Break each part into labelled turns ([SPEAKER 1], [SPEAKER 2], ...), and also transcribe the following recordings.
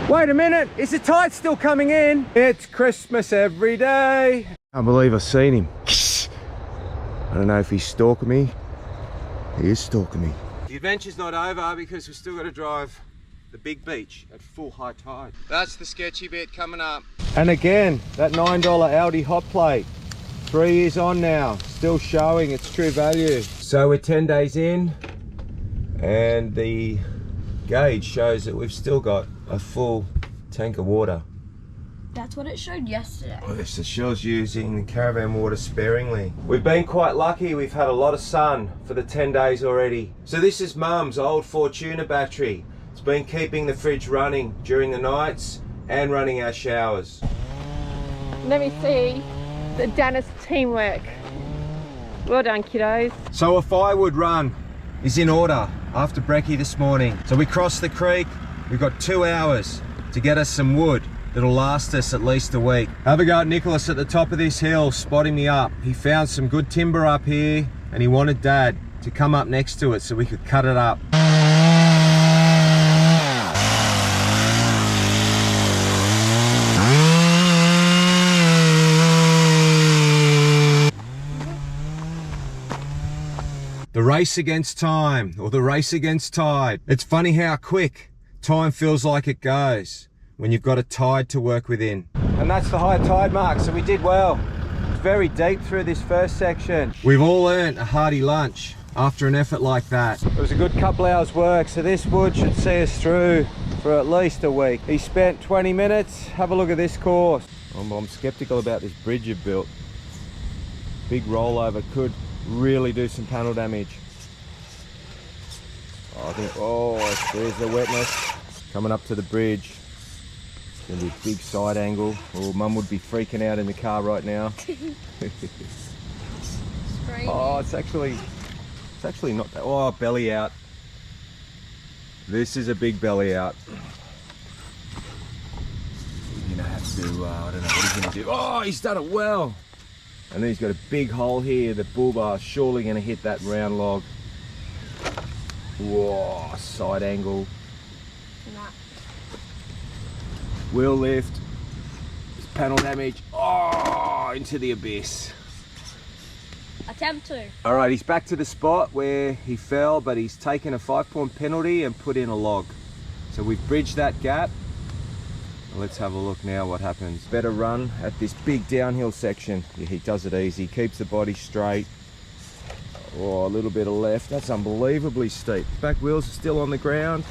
[SPEAKER 1] Wait a minute, is the tide still coming in? It's Christmas every day. Can't believe I've seen him. I don't know if he's stalking me. He is stalking me. The adventure's not over because we've still got to drive the big beach at full high tide. That's the sketchy bit coming up. And again, that $9 Audi hot plate. 3 years on now, still showing its true value. So we're 10 days in and the gauge shows that we've still got a full tank of water.
[SPEAKER 2] That's what it showed yesterday.
[SPEAKER 1] Well, so Shell's using the caravan water sparingly. We've been quite lucky. We've had a lot of sun for the 10 days already. So this is Mum's old Fortuna battery. It's been keeping the fridge running during the nights and running our showers.
[SPEAKER 2] Let me see the Dennis teamwork. Well done, kiddos.
[SPEAKER 1] So a firewood run is in order after brekkie this morning. So we crossed the creek. We've got 2 hours to get us some wood that'll last us at least a week. Have a go at Nicholas at the top of this hill, spotting me up. He found some good timber up here and he wanted Dad to come up next to it so we could cut it up. The race against time, or the race against tide. It's funny how quick time feels like it goes when you've got a tide to work within. And that's the high tide mark, so we did well. It's very deep through this first section. We've all earned a hearty lunch after an effort like that. It was a good couple hours work, so this wood should see us through for at least a week. He spent 20 minutes. Have a look at this course. I'm skeptical about this bridge you've built. Big rollover could really do some panel damage. I think, oh, there's the wetness. Coming up to the bridge. It's gonna be a big side angle. Oh, Mum would be freaking out in the car right now. Oh, it's actually not that. Oh, belly out. This is a big belly out. You're gonna have to, I don't know what he's gonna do. Oh, he's done it well. And then he's got a big hole here. The bull bar is surely going to hit that round log. Whoa, side angle. Nah. Wheel lift. It's panel damage. Oh, into the abyss.
[SPEAKER 2] Attempt to.
[SPEAKER 1] All right, he's back to the spot where he fell, but he's taken a 5-point penalty and put in a log. So we've bridged that gap. Let's have a look now what happens. Better run at this big downhill section. Yeah, he does it easy, keeps the body straight. Oh, a little bit of left. That's unbelievably steep. Back wheels are still on the ground.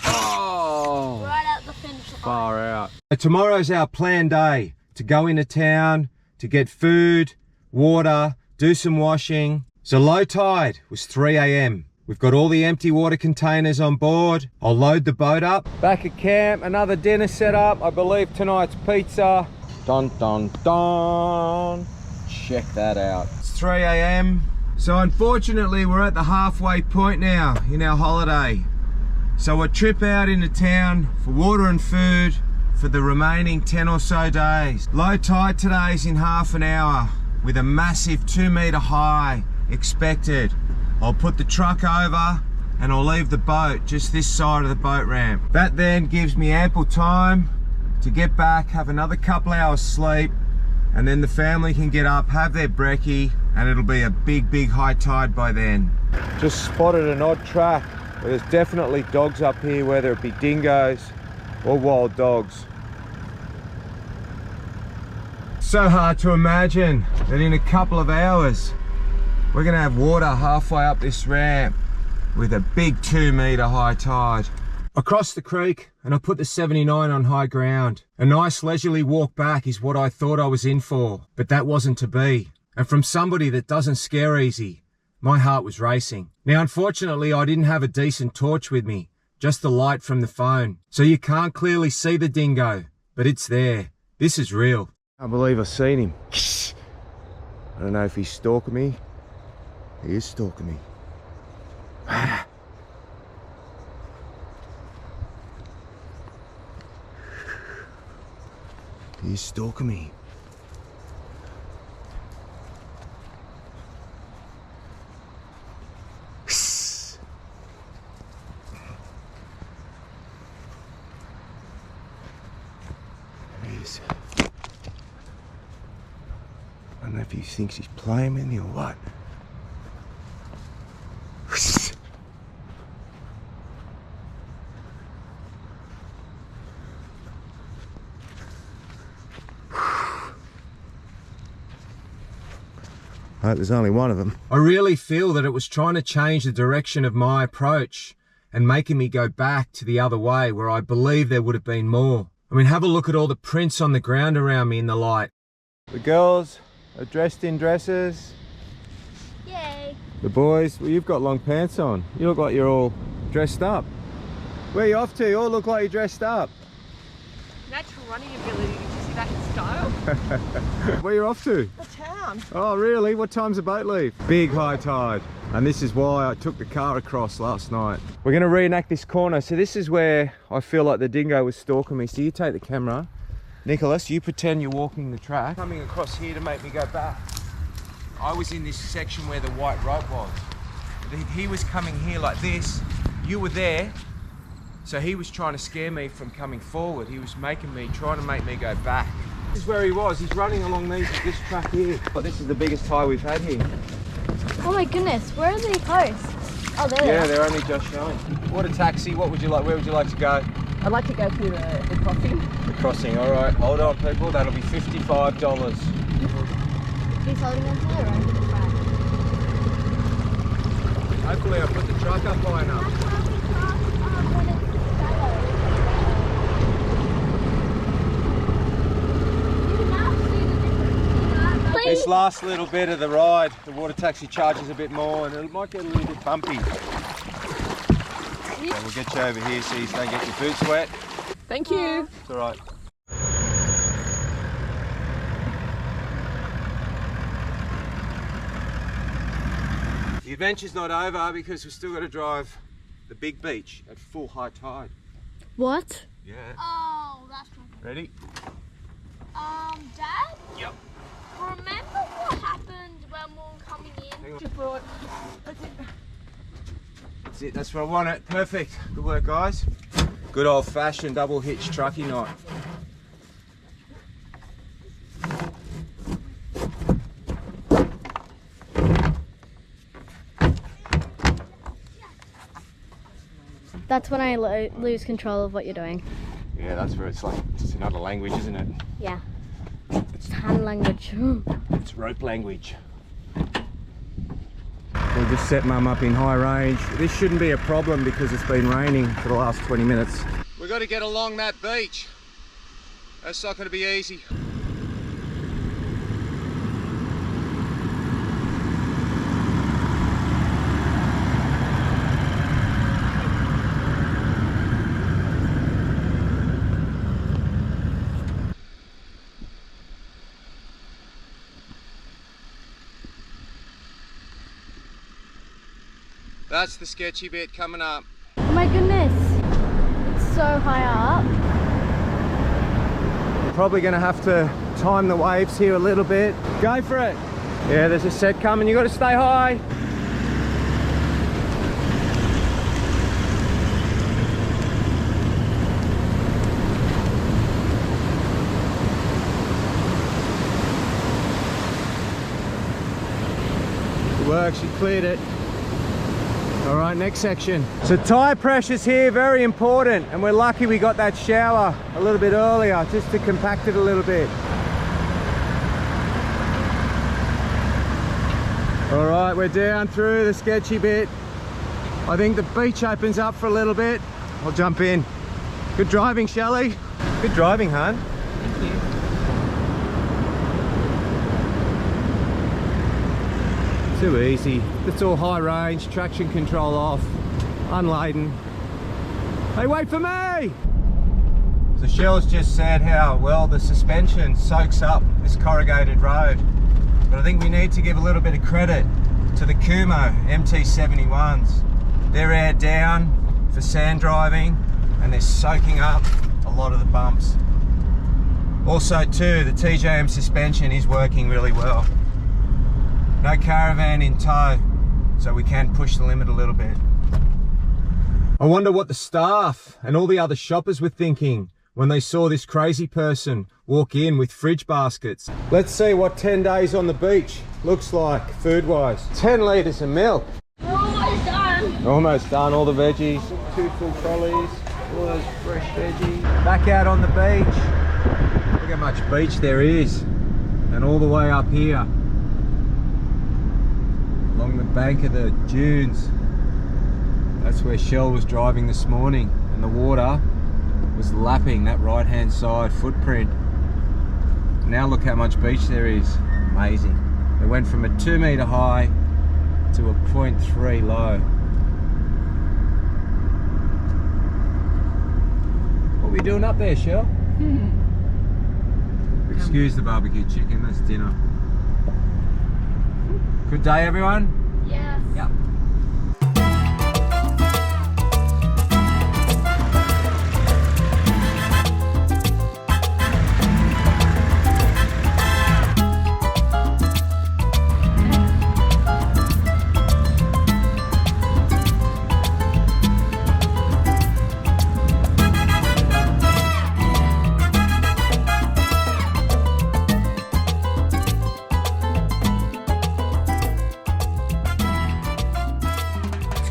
[SPEAKER 1] Oh!
[SPEAKER 2] Right out the finish line.
[SPEAKER 1] Far out. Tomorrow's our planned day to go into town, to get food, water, do some washing. So low tide was 3 AM. We've got all the empty water containers on board. I'll load the boat up. Back at camp, another dinner set up. I believe tonight's pizza. Dun, dun, dun. Check that out. It's 3 AM. So unfortunately, we're at the halfway point now in our holiday. So a trip out into town for water and food for the remaining 10 or so days. Low tide today's in half an hour with a massive 2-meter high expected. I'll put the truck over and I'll leave the boat just this side of the boat ramp. That then gives me ample time to get back, have another couple hours sleep, and then the family can get up, have their brekkie, and it'll be a big high tide by then. Just spotted an odd track. There's definitely dogs up here, whether it be dingoes or wild dogs. So hard to imagine that in a couple of hours we're gonna have water halfway up this ramp with a big 2-meter high tide. I crossed the creek and I put the 79 on high ground. A nice leisurely walk back is what I thought I was in for, but that wasn't to be. And from somebody that doesn't scare easy, my heart was racing. Now, unfortunately, I didn't have a decent torch with me, just the light from the phone. So you can't clearly see the dingo, but it's there. This is real. I can't believe I've seen him. I don't know if he's stalking me. He is stalking me. He is stalking me. is. I don't know if he thinks he's playing with me or what. I hope there's only one of them. I really feel that it was trying to change the direction of my approach and making me go back to the other way where I believe there would have been more. I mean, have a look at all the prints on the ground around me in the light. The girls are dressed in dresses.
[SPEAKER 2] Yay.
[SPEAKER 1] The boys, well, you've got long pants on. You look like you're all dressed up. Where are you off to? You all look like you're dressed up.
[SPEAKER 2] Natural running ability, did you see that in style?
[SPEAKER 1] Where are you off to?
[SPEAKER 2] The town.
[SPEAKER 1] Oh really? What time's the boat leave? Big high tide. And this is why I took the car across last night. We're going to reenact this corner. So this is where I feel like the dingo was stalking me. So you take the camera. Nicholas, you pretend you're walking the track. Coming across here to make me go back. I was in this section where the white rope was. He was coming here like this. You were there. So he was trying to scare me from coming forward. He was trying to make me go back. This is where he was. He's running along this track here. But this is the biggest tie we've had here.
[SPEAKER 2] Oh my goodness, where are the posts? Oh, there.
[SPEAKER 1] Yeah, they're only just showing. What a taxi. What would you like? Where would you like to go?
[SPEAKER 2] I'd like to go to the crossing.
[SPEAKER 1] The crossing, all right. Hold on, people. That'll be $55.
[SPEAKER 2] He's holding on to the road to the front.
[SPEAKER 1] Hopefully I'll put the truck up high enough. This last little bit of the ride, the water taxi charges a bit more and it might get a little bit bumpy. So we'll get you over here so you don't get your boots wet.
[SPEAKER 2] Thank you.
[SPEAKER 1] It's all right. The adventure's not over because we've still got to drive the big beach at full high tide.
[SPEAKER 2] What?
[SPEAKER 1] Yeah.
[SPEAKER 3] Oh, that's not good.
[SPEAKER 1] Ready?
[SPEAKER 3] Dad?
[SPEAKER 1] Yep.
[SPEAKER 3] Remember what happened when we were coming in?
[SPEAKER 1] That's it, that's where I want it. Perfect. Good work, guys. Good old-fashioned double hitch truckie knot.
[SPEAKER 2] That's when I lose control of what you're doing.
[SPEAKER 1] Yeah, that's where it's like, it's another language, isn't it?
[SPEAKER 2] Yeah. It's hand language.
[SPEAKER 1] It's rope language. We'll just set Mum up in high range. This shouldn't be a problem because it's been raining for the last 20 minutes. We've got to get along that beach. That's not going to be easy. That's the sketchy bit coming up.
[SPEAKER 2] Oh my goodness. It's so high up.
[SPEAKER 1] We're probably going to have to time the waves here a little bit. Go for it. Yeah, there's a set coming. You got to stay high. Good work, she cleared it. All right, next section. So tyre pressures here, very important, and we're lucky we got that shower a little bit earlier just to compact it a little bit. All right, we're down through the sketchy bit. I think the beach opens up for a little bit. I'll jump in. Good driving, Shelley. Good driving, hon.
[SPEAKER 2] Thank you.
[SPEAKER 1] Too easy. It's all high range, traction control off, unladen. Hey, wait for me! So Shell's just said how well the suspension soaks up this corrugated road. But I think we need to give a little bit of credit to the Kumo MT71s. They're aired down for sand driving and they're soaking up a lot of the bumps. Also too, the TJM suspension is working really well. No caravan in tow, so we can push the limit a little bit. I wonder what the staff and all the other shoppers were thinking when they saw this crazy person walk in with fridge baskets. Let's see what 10 days on the beach looks like food-wise. 10 litres of milk.
[SPEAKER 3] We're almost done.
[SPEAKER 1] Almost done, all the veggies. 2 full trolleys, all those fresh veggies. Back out on the beach. Look how much beach there is. And all the way up here, along the bank of the dunes. That's where Shell was driving this morning, and the water was lapping that right hand side footprint. Now look how much beach there is. Amazing. It went from a 2 metre high to a 0.3 low. What are we doing up there, Shell? Excuse the barbecue chicken, that's dinner. Good day, everyone?
[SPEAKER 3] Yes.
[SPEAKER 1] Yep.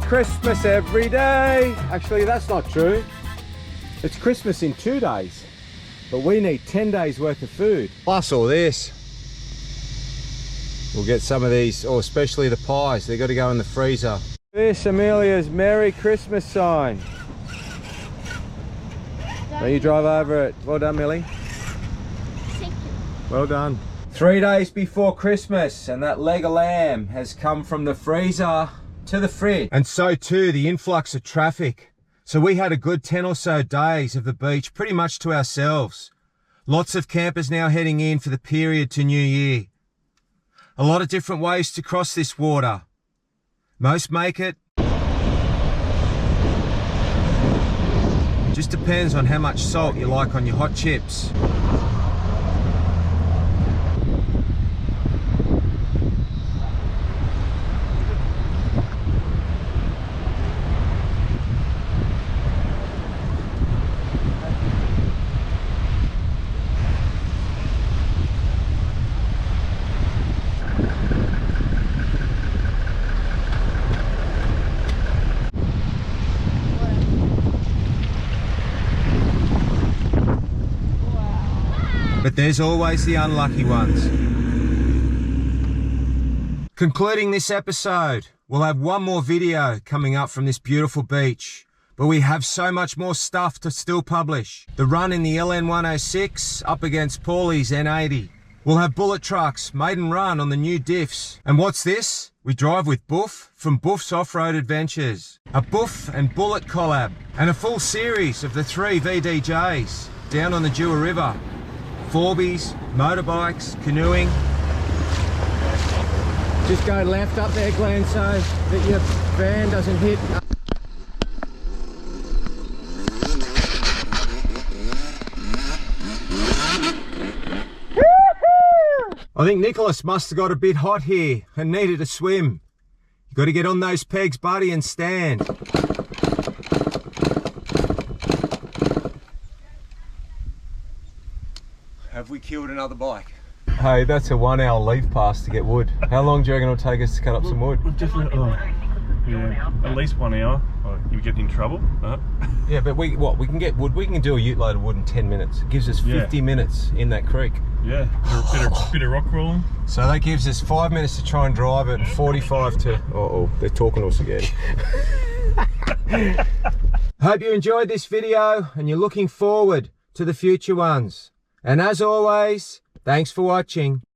[SPEAKER 1] Christmas every day. Actually, that's not true. It's Christmas in 2 days, but we need 10 days worth of food. Plus all this. We'll get some of these, or especially the pies. They've got to go in the freezer. This Amelia's Merry Christmas sign. Now you drive over it. Well done, Millie.
[SPEAKER 3] Thank you.
[SPEAKER 1] Well done. 3 days before Christmas, and that leg of lamb has come from the freezer to the fridge. And so too the influx of traffic. So we had a good 10 or so days of the beach pretty much to ourselves. Lots of campers now heading in for the period to New Year. A lot of different ways to cross this water. Most make it. It just depends on how much salt you like on your hot chips. But there's always the unlucky ones. Concluding this episode, we'll have one more video coming up from this beautiful beach, but we have so much more stuff to still publish. The run in the LN106 up against Paulie's N80. We'll have bullet trucks, maiden run on the new diffs. And what's this? We drive with Boof from Boof's Offroad Adventures. A Boof and Bullet collab, and a full series of the 3 VDJs down on the Dewar River. Forbies, motorbikes, canoeing. Just go left up there, Glenn, so that your van doesn't hit. I think Nicholas must have got a bit hot here and needed a swim. You got to get on those pegs, buddy, and stand. Have we killed another bike? Hey, that's a 1 hour leave pass to get wood. How long do you reckon it'll take us to cut up some wood?
[SPEAKER 4] We've definitely, yeah, at least 1 hour. Oh, you get in trouble.
[SPEAKER 1] Yeah, but we can get wood. We can do a ute load of wood in 10 minutes. It gives us 50 minutes in that creek.
[SPEAKER 4] Yeah, a bit of rock crawling.
[SPEAKER 1] So that gives us 5 minutes to try and drive it, and 45 to... Uh-oh, they're talking to us again. Hope you enjoyed this video and you're looking forward to the future ones. And as always, thanks for watching.